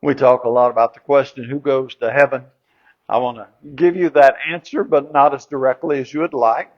We talk a lot about the question, who goes to heaven? I want to give you that answer, but not as directly as you would like.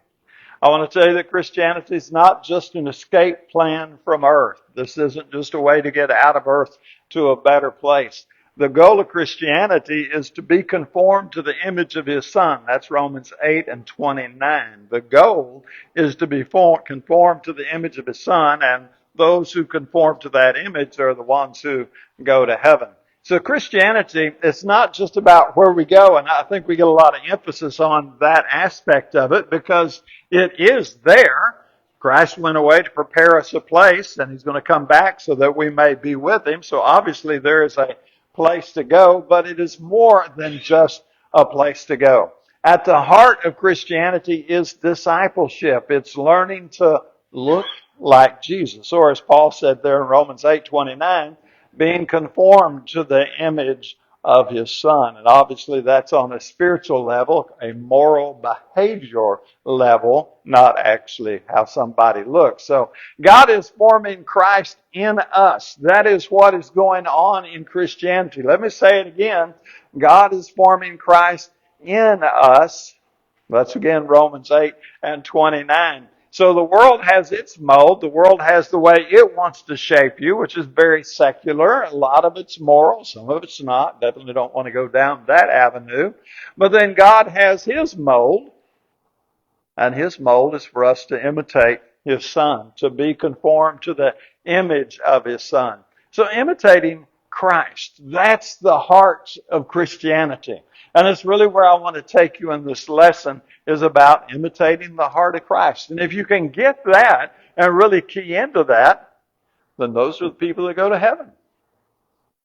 I want to tell you that Christianity is not just an escape plan from earth. This isn't just a way to get out of earth to a better place. The goal of Christianity is to be conformed to the image of His Son. That's Romans 8:29. The goal is to be conformed to the image of His Son, and those who conform to that image are the ones who go to heaven. So Christianity, it's not just about where we go, and I think we get a lot of emphasis on that aspect of it because it is there. Christ went away to prepare us a place, and He's going to come back so that we may be with Him. So obviously there is a place to go, but it is more than just a place to go. At the heart of Christianity is discipleship. It's learning to look like Jesus. Or as Paul said there in Romans 8:29, being conformed to the image of His Son. And obviously that's on a spiritual level, a moral behavior level, not actually how somebody looks. So God is forming Christ in us. That is what is going on in Christianity. Let me say it again. God is forming Christ in us. That's again Romans 8:29. So the world has its mold. The world has the way it wants to shape you, which is very secular. A lot of it's moral. Some of it's not. Definitely don't want to go down that avenue. But then God has His mold. And His mold is for us to imitate His Son, to be conformed to the image of His Son. So imitating Christ, that's the heart of Christianity. And it's really where I want to take you in this lesson, is about imitating the heart of Christ. And if you can get that and really key into that, then those are the people that go to heaven.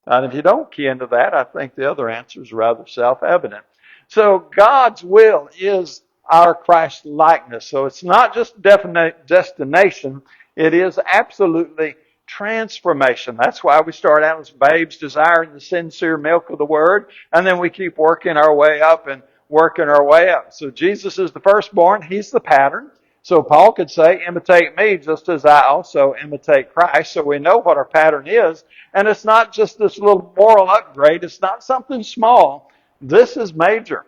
And if you don't key into that, I think the other answer is rather self-evident. So God's will is our Christ likeness. So it's not just a destination, it is absolutely transformation. That's why we start out as babes desiring the sincere milk of the Word, and then we keep working our way up and working our way up. So Jesus is the firstborn, He's the pattern. So Paul could say, imitate me just as I also imitate Christ. So we know what our pattern is. And it's not just this little moral upgrade. It's not something small. This is major.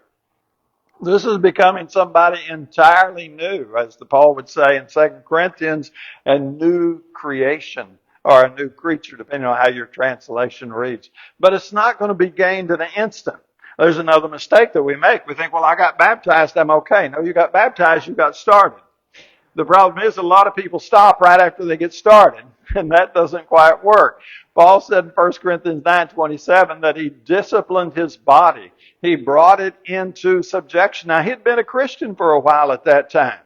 This is becoming somebody entirely new, as Paul would say in 2 Corinthians, a new creation or a new creature, depending on how your translation reads. But it's not going to be gained in an instant. There's another mistake that we make. We think, well, I got baptized, I'm okay. No, you got baptized, you got started. The problem is a lot of people stop right after they get started, and that doesn't quite work. Paul said in 1 Corinthians 9:27 that he disciplined his body. He brought it into subjection. Now, he'd been a Christian for a while at that time,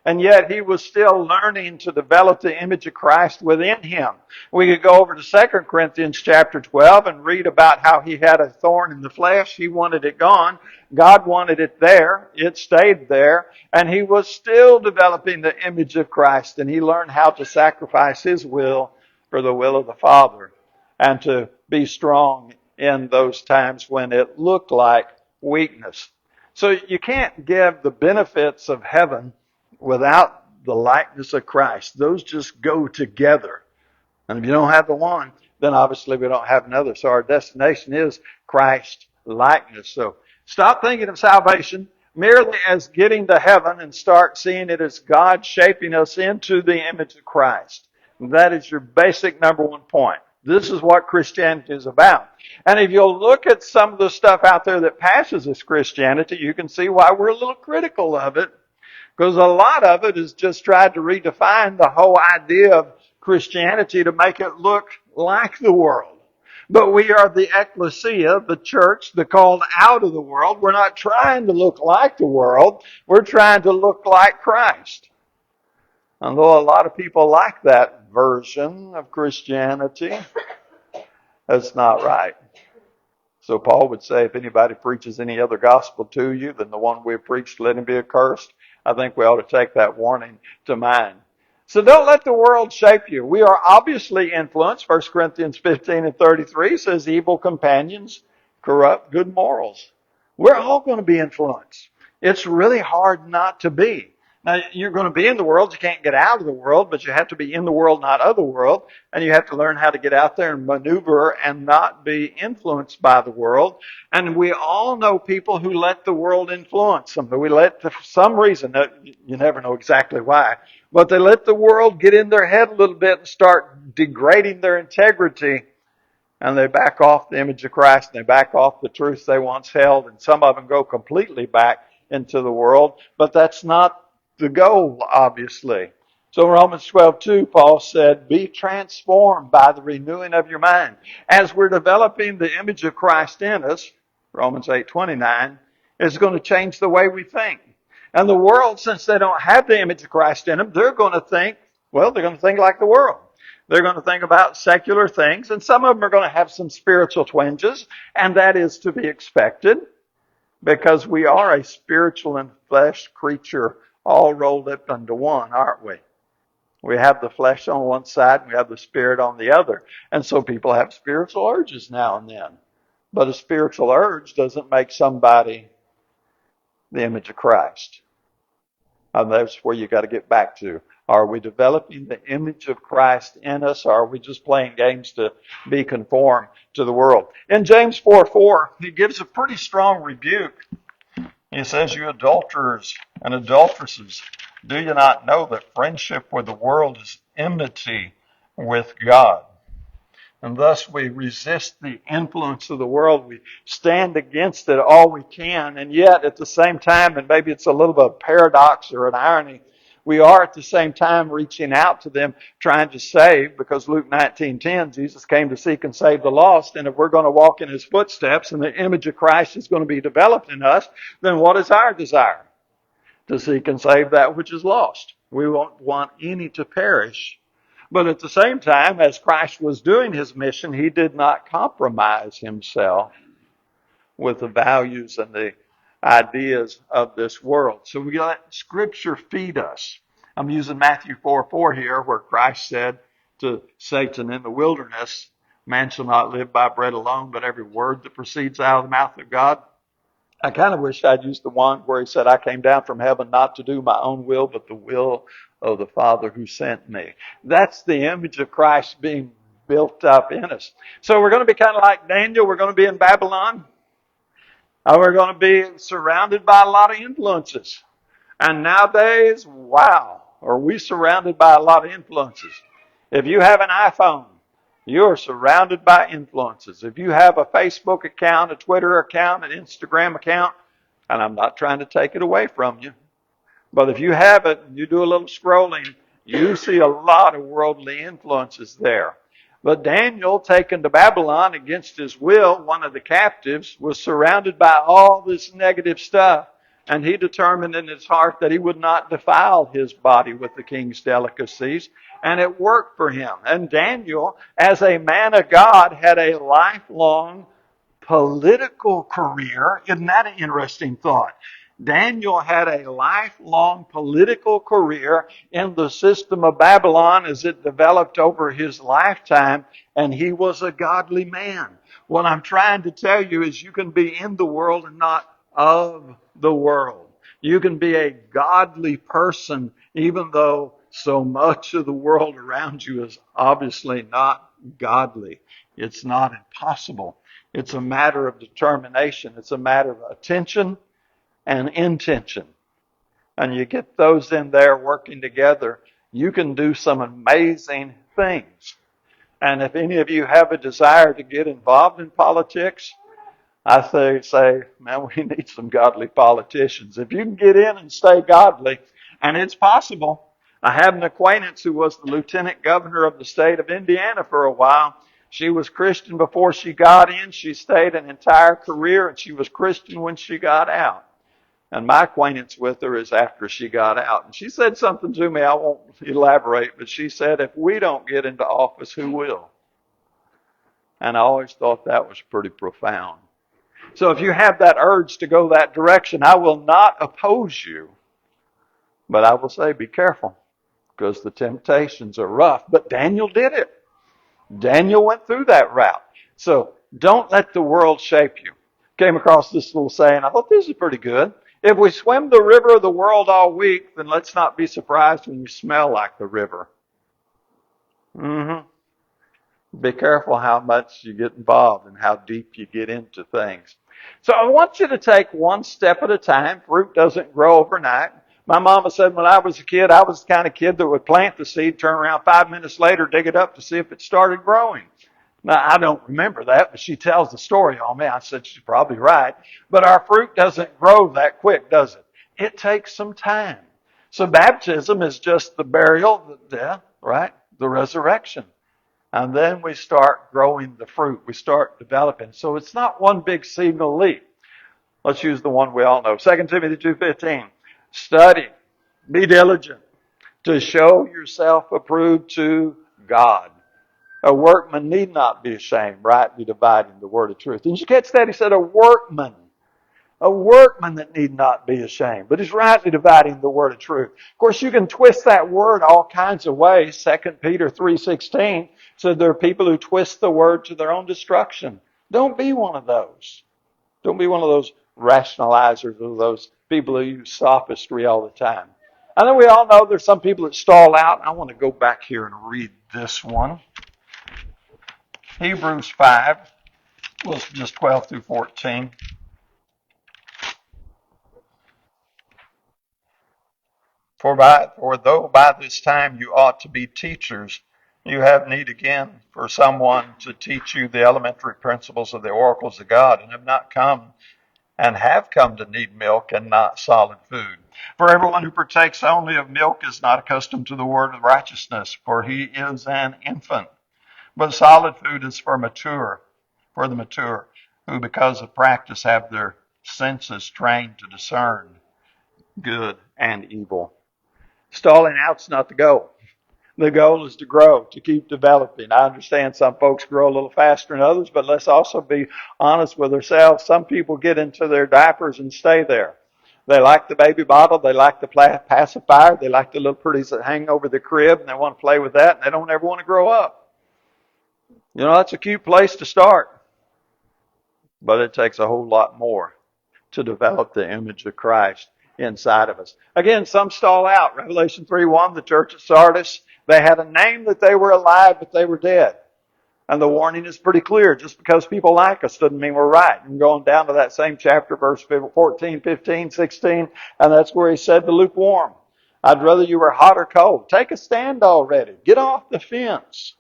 and yet he was still learning to develop the image of Christ within him. We could go over to 2 Corinthians chapter 12 and read about how he had a thorn in the flesh. He wanted it gone. God wanted it there. It stayed there. And he was still developing the image of Christ. And he learned how to sacrifice his will for the will of the Father, and to be strong in those times when it looked like weakness. So you can't give the benefits of heaven without the likeness of Christ. Those just go together. And if you don't have the one, then obviously we don't have another. So our destination is Christ likeness. So stop thinking of salvation merely as getting to heaven and start seeing it as God shaping us into the image of Christ. And that is your basic number one point. This is what Christianity is about. And if you'll look at some of the stuff out there that passes as Christianity, you can see why we're a little critical of it. Because a lot of it is just tried to redefine the whole idea of Christianity to make it look like the world. But we are the ecclesia, the church, the called out of the world. We're not trying to look like the world. We're trying to look like Christ. Although a lot of people like that version of Christianity, that's not right. So Paul would say, if anybody preaches any other gospel to you than the one we preached, let him be accursed. I think we ought to take that warning to mind. So don't let the world shape you. We are obviously influenced. 1 Corinthians 15:33 says, evil companions corrupt good morals. We're all going to be influenced. It's really hard not to be. Now, you're going to be in the world. You can't get out of the world, but you have to be in the world, not of the world. And you have to learn how to get out there and maneuver and not be influenced by the world. And we all know people who let the world influence them. We let, for some reason, you never know exactly why, but they let the world get in their head a little bit and start degrading their integrity. And they back off the image of Christ, and they back off the truths they once held, and some of them go completely back into the world. But that's not the goal, obviously. So in Romans 12:2, Paul said, be transformed by the renewing of your mind. As we're developing the image of Christ in us, Romans 8:29, is going to change the way we think. And the world, since they don't have the image of Christ in them, they're going to think like the world. They're going to think about secular things, and some of them are going to have some spiritual twinges, and that is to be expected because we are a spiritual and flesh creature all rolled up into one, aren't we? We have the flesh on one side, and we have the spirit on the other. And so people have spiritual urges now and then. But a spiritual urge doesn't make somebody the image of Christ. And that's where you got to get back to. Are we developing the image of Christ in us, or are we just playing games to be conformed to the world? In James 4:4, he gives a pretty strong rebuke. He says, you adulterers and adulteresses, do you not know that friendship with the world is enmity with God? And thus we resist the influence of the world. We stand against it all we can. And yet at the same time, and maybe it's a little bit of a paradox or an irony, we are at the same time reaching out to them, trying to save, because Luke 19:10, Jesus came to seek and save the lost. And if we're going to walk in His footsteps and the image of Christ is going to be developed in us, then what is our desire? To seek and save that which is lost. We won't want any to perish. But at the same time, as Christ was doing His mission, He did not compromise Himself with the values and the ideas of this world. So we let Scripture feed us. I'm using Matthew 4:4 here, where Christ said to Satan in the wilderness, man shall not live by bread alone, but every word that proceeds out of the mouth of God. I kind of wish I'd used the one where He said, I came down from heaven not to do my own will, but the will of the Father who sent me. That's the image of Christ being built up in us. So we're going to be kind of like Daniel. We're going to be in Babylon. We're going to be surrounded by a lot of influences. And nowadays, wow, are we surrounded by a lot of influences. If you have an iPhone, you are surrounded by influences. If you have a Facebook account, a Twitter account, an Instagram account, and I'm not trying to take it away from you, but if you have it and you do a little scrolling, you see a lot of worldly influences there. But Daniel, taken to Babylon against his will, one of the captives, was surrounded by all this negative stuff. And he determined in his heart that he would not defile his body with the king's delicacies. And it worked for him. And Daniel, as a man of God, had a lifelong political career. Isn't that an interesting thought? Daniel had a lifelong political career in the system of Babylon as it developed over his lifetime, and he was a godly man. What I'm trying to tell you is you can be in the world and not of the world. You can be a godly person even though so much of the world around you is obviously not godly. It's not impossible. It's a matter of determination. It's a matter of attention and intention. And you get those in there working together, you can do some amazing things. And if any of you have a desire to get involved in politics, I say, man, we need some godly politicians. If you can get in and stay godly, and it's possible. I have an acquaintance who was the lieutenant governor of the state of Indiana for a while. She was Christian before she got in. She stayed an entire career, and she was Christian when she got out. And my acquaintance with her is after she got out. And she said something to me, I won't elaborate, but she said, if we don't get into office, who will? And I always thought that was pretty profound. So if you have that urge to go that direction, I will not oppose you. But I will say, be careful, because the temptations are rough. But Daniel did it. Daniel went through that route. So don't let the world shape you. Came across this little saying, I thought this is pretty good. If we swim the river of the world all week, then let's not be surprised when you smell like the river. Mm-hmm. Be careful how much you get involved and how deep you get into things. So I want you to take one step at a time. Fruit doesn't grow overnight. My mama said when I was a kid, I was the kind of kid that would plant the seed, turn around 5 minutes later, dig it up to see if it started growing. Now, I don't remember that, but she tells the story on me. I said she's probably right. But our fruit doesn't grow that quick, does it? It takes some time. So baptism is just the burial, the death, right? The resurrection. And then we start growing the fruit. We start developing. So it's not one big seasonal leap. Let's use the one we all know. 2 Timothy 2:15. Study. Be diligent to show yourself approved to God. A workman need not be ashamed, rightly dividing the word of truth. Didn't you catch that? He said a workman that need not be ashamed, but is rightly dividing the word of truth. Of course, you can twist that word all kinds of ways. 2 Peter 3:16 said there are people who twist the word to their own destruction. Don't be one of those. Don't be one of those rationalizers or those people who use sophistry all the time. I know we all know there's some people that stall out. I want to go back here and read this one. Hebrews 5, well, it's just 12 through 14. For though by this time you ought to be teachers, you have need again for someone to teach you the elementary principles of the oracles of God, and have come to need milk and not solid food. For everyone who partakes only of milk is not accustomed to the word of righteousness, for he is an infant. But solid food is for the mature, who because of practice have their senses trained to discern good and evil. Stalling out's not the goal. The goal is to grow, to keep developing. I understand some folks grow a little faster than others, but let's also be honest with ourselves. Some people get into their diapers and stay there. They like the baby bottle. They like the pacifier. They like the little pretties that hang over the crib, and they want to play with that, and they don't ever want to grow up. You know, that's a cute place to start, but it takes a whole lot more to develop the image of Christ inside of us. Again, some stall out. Revelation 3:1, the church at Sardis, they had a name that they were alive, but they were dead. And the warning is pretty clear. Just because people like us doesn't mean we're right. And going down to that same chapter, verse 14, 15, 16, and that's where he said the lukewarm. I'd rather you were hot or cold. Take a stand already. Get off the fence.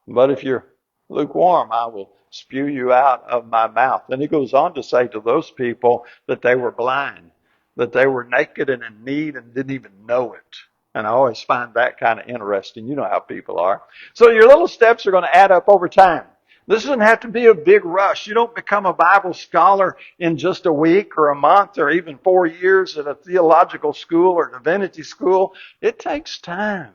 But if you're lukewarm, I will spew you out of my mouth. Then he goes on to say to those people that they were blind, that they were naked and in need and didn't even know it. And I always find that kind of interesting. You know how people are. So your little steps are going to add up over time. This doesn't have to be a big rush. You don't become a Bible scholar in just a week or a month or even 4 years at a theological school or divinity school. It takes time.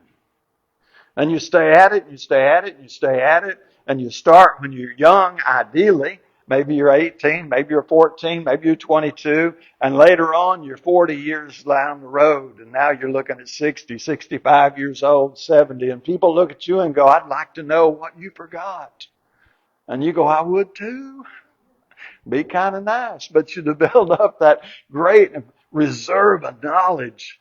And you stay at it, and you stay at it, and you stay at it, and you start when you're young, ideally. Maybe you're 18, maybe you're 14, maybe you're 22, and later on you're 40 years down the road, and now you're looking at 60, 65 years old, 70, and people look at you and go, I'd like to know what you forgot. And you go, I would too. Be kind of nice, but you build up that great reserve of knowledge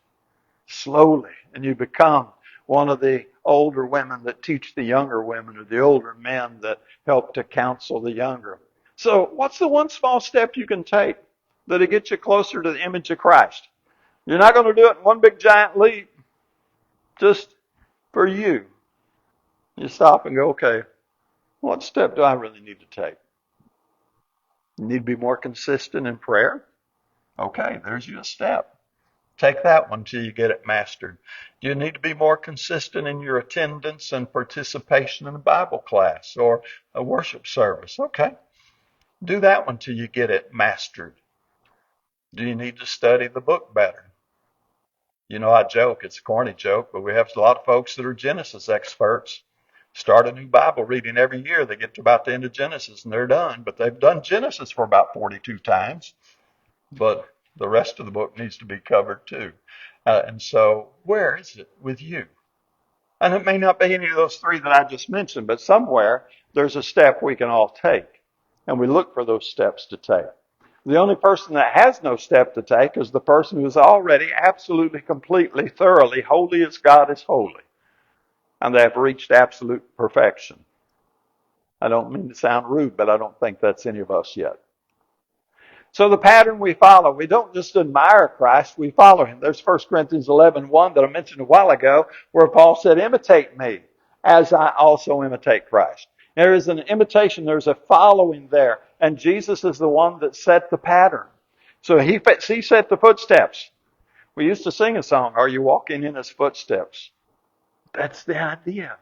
slowly, and you become one of the older women that teach the younger women, or the older men that help to counsel the younger. So what's the one small step you can take that'll get you closer to the image of Christ? You're not going to do it in one big giant leap. Just for you. You stop and go, okay, what step do I really need to take? You need to be more consistent in prayer? Okay, there's your step. Take that one till you get it mastered. You need to be more consistent in your attendance and participation in a Bible class or a worship service. Okay. Do that one till you get it mastered. Do you need to study the book better? You know, I joke, it's a corny joke, but we have a lot of folks that are Genesis experts. Start a new Bible reading every year. They get to about the end of Genesis and they're done. But they've done Genesis for about 42 times. But the rest of the book needs to be covered too. And so where is it with you? And it may not be any of those three that I just mentioned, but somewhere there's a step we can all take. And we look for those steps to take. The only person that has no step to take is the person who is already absolutely, completely, thoroughly holy as God is holy. And they have reached absolute perfection. I don't mean to sound rude, but I don't think that's any of us yet. So the pattern we follow, we don't just admire Christ, we follow Him. There's 1 Corinthians 11:1 that I mentioned a while ago, where Paul said, imitate me as I also imitate Christ. There is an imitation, there's a following there. And Jesus is the one that set the pattern. So He set the footsteps. We used to sing a song, Are You Walking in His Footsteps? That's the idea.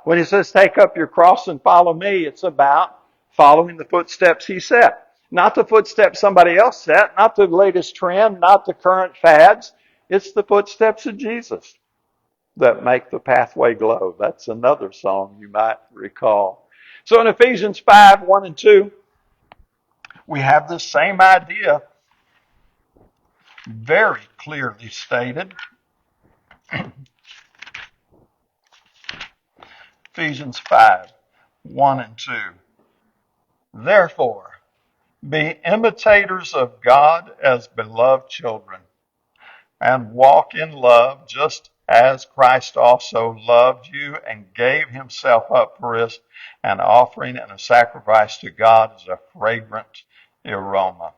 When He says, take up your cross and follow me, it's about following the footsteps He set. Not the footsteps somebody else set, not the latest trend, not the current fads. It's the footsteps of Jesus that make the pathway glow. That's another song you might recall. So in Ephesians 5:1-2, we have this same idea very clearly stated. Ephesians 5:1-2. Therefore, be imitators of God as beloved children, and walk in love just as Christ also loved you and gave Himself up for us, an offering and a sacrifice to God as a fragrant aroma.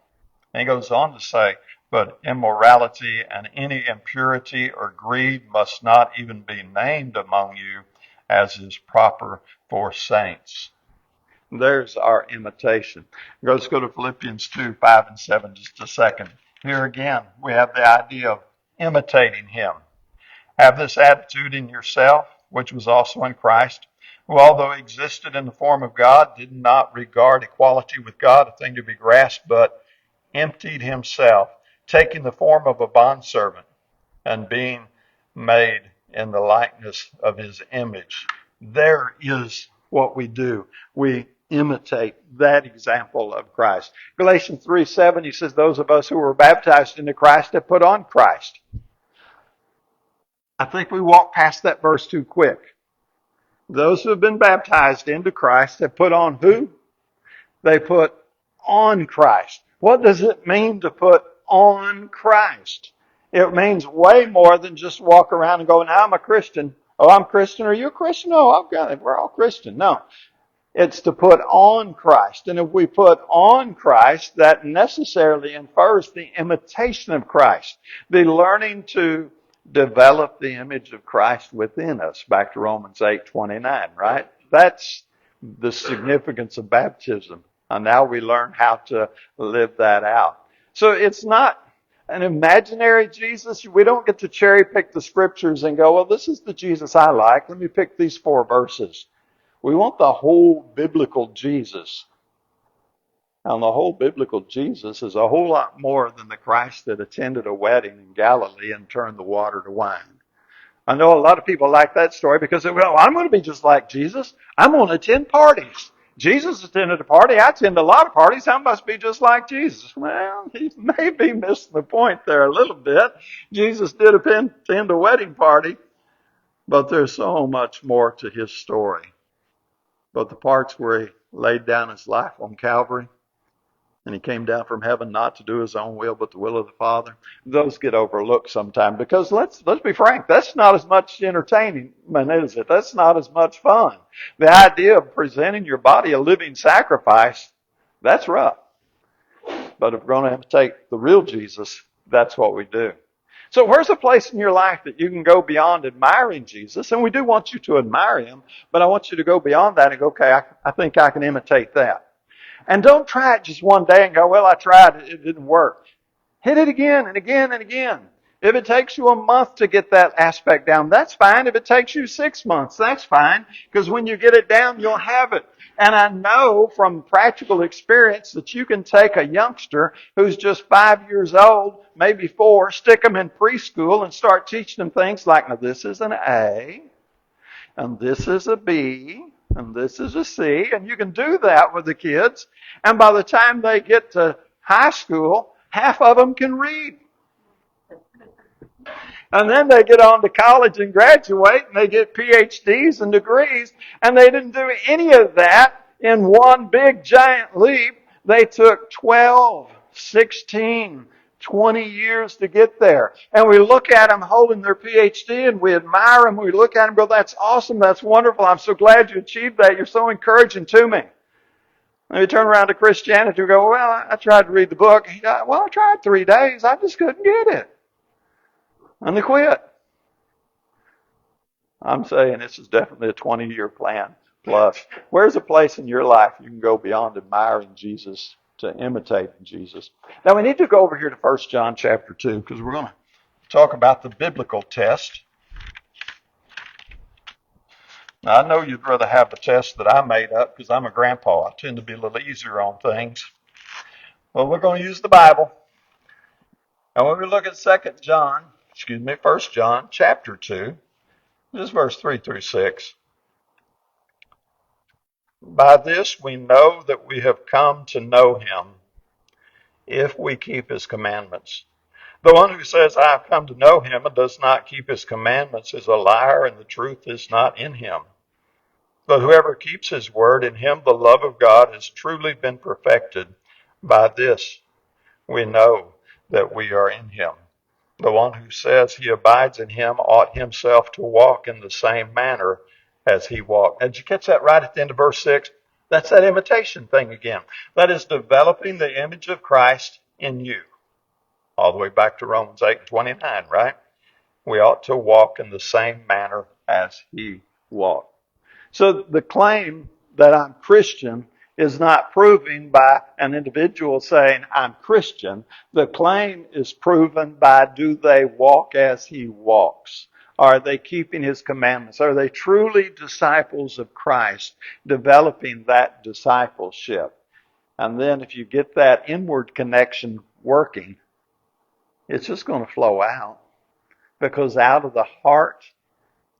And he goes on to say, but immorality and any impurity or greed must not even be named among you, as is proper for saints. There's our imitation. Let's go to Philippians 2:5-7 just a second. Here again, we have the idea of imitating Him. Have this attitude in yourself, which was also in Christ, who although he existed in the form of God, did not regard equality with God a thing to be grasped, but emptied Himself, taking the form of a bondservant and being made in the likeness of His image. There is what we do. We imitate that example of Christ. Galatians 3:7, he says, those of us who were baptized into Christ have put on Christ. I think we walk past that verse too quick. Those who have been baptized into Christ have put on who? They put on Christ. What does it mean to put on Christ? It means way more than just walk around and go, now I'm a Christian. Oh, I'm Christian. Are you a Christian? No, I've got it. We're all Christian. No. It's to put on Christ. And if we put on Christ, that necessarily infers the imitation of Christ. The learning to develop the image of Christ within us. Back to Romans 8:29, right? That's the significance of baptism. And now we learn how to live that out. So it's not an imaginary Jesus. We don't get to cherry pick the scriptures and go, well, this is the Jesus I like. Let me pick these 4 verses. We want the whole biblical Jesus. And the whole biblical Jesus is a whole lot more than the Christ that attended a wedding in Galilee and turned the water to wine. I know a lot of people like that story because they, well, I'm going to be just like Jesus. I'm going to attend parties. Jesus attended a party. I attend a lot of parties. I must be just like Jesus. Well, he may be missing the point there a little bit. Jesus did attend a wedding party, but there's so much more to his story. But the parts where he laid down his life on Calvary, and he came down from heaven not to do his own will, but the will of the Father, those get overlooked sometimes. Because let's be frank, that's not as much entertainment, is it? That's not as much fun. The idea of presenting your body a living sacrifice, that's rough. But if we're going to imitate the real Jesus, that's what we do. So where's a place in your life that you can go beyond admiring Jesus? And we do want you to admire Him, but I want you to go beyond that and go, okay, I think I can imitate that. And don't try it just one day and go, well, I tried it, it didn't work. Hit it again and again and again. If it takes you a month to get that aspect down, that's fine. If it takes you 6 months, that's fine. Because when you get it down, you'll have it. And I know from practical experience that you can take a youngster who's just 5 years old, maybe 4, stick them in preschool and start teaching them things like, now this is an A, and this is a B, and this is a C, and you can do that with the kids. And by the time they get to high school, half of them can read. And then they get on to college and graduate, and they get PhDs and degrees, and they didn't do any of that in one big giant leap. They took 12 16, 20 years to get there. And we look at them holding their PhD and we admire them. We look at them and go, that's awesome. That's wonderful. I'm so glad you achieved that. You're so encouraging to me. And we turn around to Christianity and go, well, I tried to read the book. Well, I tried 3 days. I just couldn't get it. And they quit. I'm saying this is definitely a 20-year plan plus. Where's a place in your life you can go beyond admiring Jesus to imitate Jesus? Now we need to go over here to 1 John chapter 2 because we're going to talk about the biblical test. Now I know you'd rather have the test that I made up because I'm a grandpa. I tend to be a little easier on things. Well, we're going to use the Bible. And when we look at 1 John chapter 2, this is verse 3 through 6. By this we know that we have come to know him, if we keep his commandments. The one who says, I have come to know him, and does not keep his commandments is a liar, and the truth is not in him. But whoever keeps his word, in him the love of God has truly been perfected. By this we know that we are in him. The one who says he abides in him ought himself to walk in the same manner as he walked. Did you catch that right at the end of verse 6? That's that imitation thing again. That is developing the image of Christ in you. All the way back to Romans 8:29, right? We ought to walk in the same manner as he walked. So the claim that I'm Christian is not proven by an individual saying, I'm Christian. The claim is proven by, do they walk as he walks? Are they keeping his commandments? Are they truly disciples of Christ, developing that discipleship? And then if you get that inward connection working, it's just going to flow out. Because out of the heart,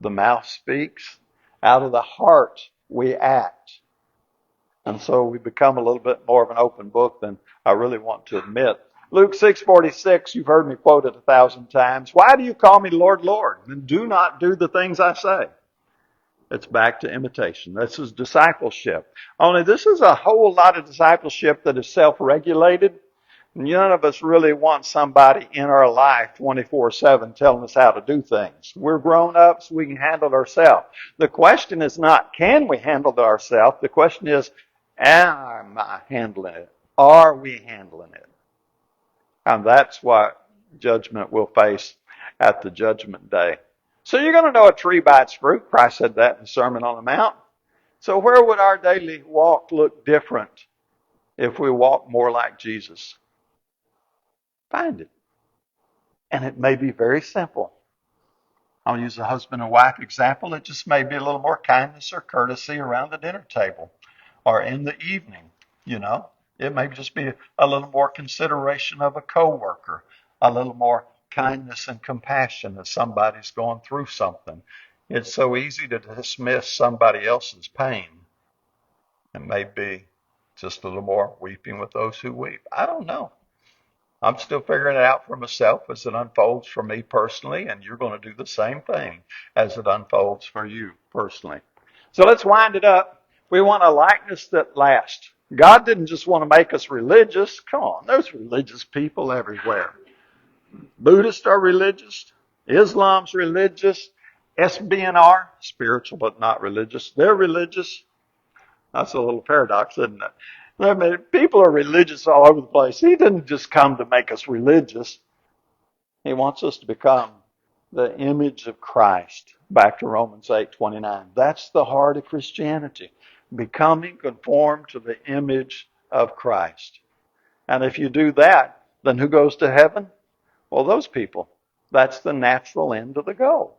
the mouth speaks. Out of the heart, we act. And so we become a little bit more of an open book than I really want to admit. Luke 6:46, you've heard me quote it 1,000 times. Why do you call me Lord, Lord, and do not do the things I say? It's back to imitation. This is discipleship. Only this is a whole lot of discipleship that is self-regulated. None of us really want somebody in our life 24/7 telling us how to do things. We're grown ups, we can handle it ourselves. The question is not, can we handle it ourselves? The question is, am I handling it? Are we handling it? And that's what judgment we'll face at the judgment day. So you're going to know a tree by its fruit. Christ said that in the Sermon on the Mount. So where would our daily walk look different if we walk more like Jesus? Find it. And it may be very simple. I'll use a husband and wife example. It just may be a little more kindness or courtesy around the dinner table or in the evening, you know. It may just be a little more consideration of a coworker, a little more kindness and compassion as somebody's going through something. It's so easy to dismiss somebody else's pain. It may be just a little more weeping with those who weep. I don't know. I'm still figuring it out for myself as it unfolds for me personally, and you're going to do the same thing as it unfolds for you personally. So let's wind it up. We want a likeness that lasts. God didn't just want to make us religious. Come on, there's religious people everywhere. Buddhists are religious. Islam's religious. SBNR, spiritual but not religious. They're religious. That's a little paradox, isn't it? I mean, people are religious all over the place. He didn't just come to make us religious. He wants us to become the image of Christ. Back to Romans 8:29. That's the heart of Christianity. Becoming conformed to the image of Christ. And if you do that, then who goes to heaven? Well, those people. That's the natural end of the goal.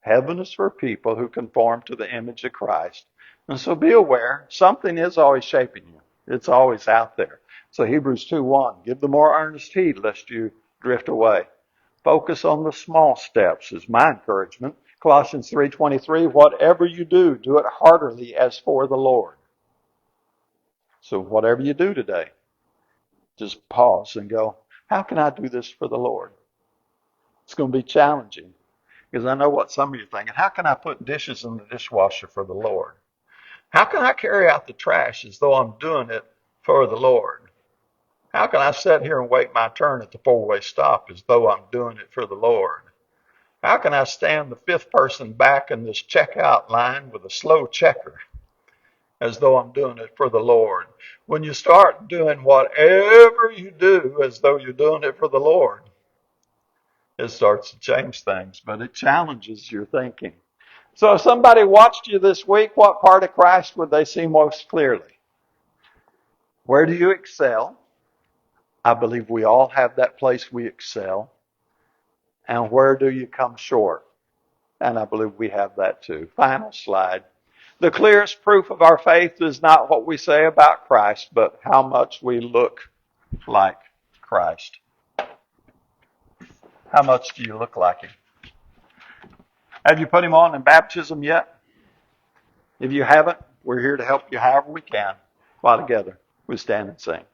Heaven is for people who conform to the image of Christ. And so be aware, something is always shaping you. It's always out there. So Hebrews 2:1, give the more earnest heed lest you drift away. Focus on the small steps is my encouragement. Colossians 3:23, whatever you do, do it heartily as for the Lord. So whatever you do today, just pause and go, how can I do this for the Lord? It's going to be challenging. Because I know what some of you are thinking. How can I put dishes in the dishwasher for the Lord? How can I carry out the trash as though I'm doing it for the Lord? How can I sit here and wait my turn at the four-way stop as though I'm doing it for the Lord? How can I stand the fifth person back in this checkout line with a slow checker as though I'm doing it for the Lord? When you start doing whatever you do as though you're doing it for the Lord, it starts to change things, but it challenges your thinking. So if somebody watched you this week, what part of Christ would they see most clearly? Where do you excel? I believe we all have that place we excel. And where do you come short? And I believe we have that too. Final slide. The clearest proof of our faith is not what we say about Christ, but how much we look like Christ. How much do you look like Him? Have you put Him on in baptism yet? If you haven't, we're here to help you however we can. While together, we stand and sing.